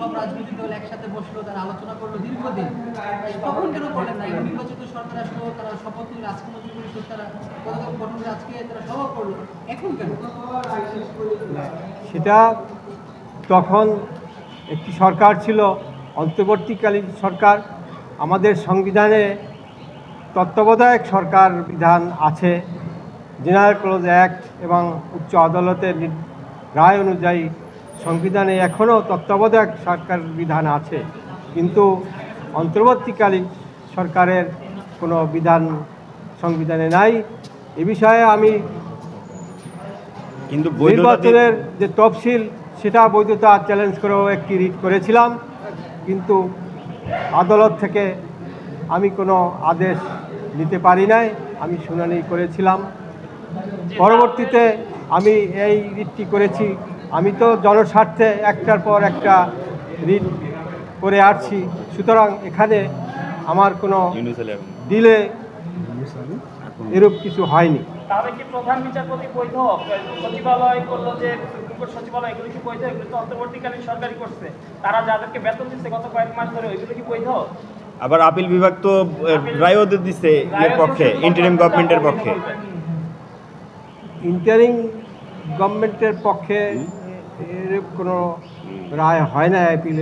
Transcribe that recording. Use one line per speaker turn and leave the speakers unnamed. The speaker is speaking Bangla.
সব রাজনৈতিক দল একসাথে বসলো, তারা আলোচনা করলো দীর্ঘদিন, তখন কেন করলেন না? এখন নির্বাচিত সরকার আসলো, তারা শপথ নিল, আজকে মন্ত্রী পরিষদ তারা গতকাল গঠন করে আজকে তারা সভা করলো, এখন কেন?
সেটা তখন একটি সরকার ছিল, অন্তর্বর্তীকালীন সরকার। আমাদের সংবিধানে তত্ত্বাবধায়ক সরকার বিধান আছে, জেনারেল ক্লজ অ্যাক্ট এবং উচ্চ আদালতের রায় অনুযায়ী সংবিধানে এখনও তত্ত্বাবধায়ক সরকার বিধান আছে, কিন্তু অন্তর্বর্তীকালীন সরকারের কোনো বিধান সংবিধানে নাই। এ বিষয়ে আমি
কিন্তু
নির্বাচনের যে তফসিল সেটা বৈধতা চ্যালেঞ্জ করেও একটি রিট করেছিলাম, কিন্তু আদালত থেকে আমি কোনো আদেশ নিতে পারি নাই। আমি শুনানি করেছিলাম, পরবর্তীতে আমি এই রিটটি করেছি। আমি তো জনস্বার্থে একটার পর একটা রিট করে আসছি, সুতরাং এখানে আমার কোনো ডিলে এরূপ কিছু হয়নি।
তাহলে কি প্রধান বিচারপতি বৈধ? সচিবালয় করলো যে সুপ্রিম কোর্ট সচিবালয়, এগুলো কি বৈধ? এগুলো তো অন্তর্বর্তীকালীন সরকারই করছে। তারা যাদেরকে বেতন দিচ্ছে গত কয়েক মাস ধরে, ওইগুলো কি বৈধ?
আবার আপিল বিভাগ তো রায়ও দিচ্ছে এর পক্ষে, ইন্টারিম গভর্নমেন্টের পক্ষে।
ইন্টারিম গভর্নমেন্টের পক্ষে এর কোনো রায় হয় না অ্যাপিলে।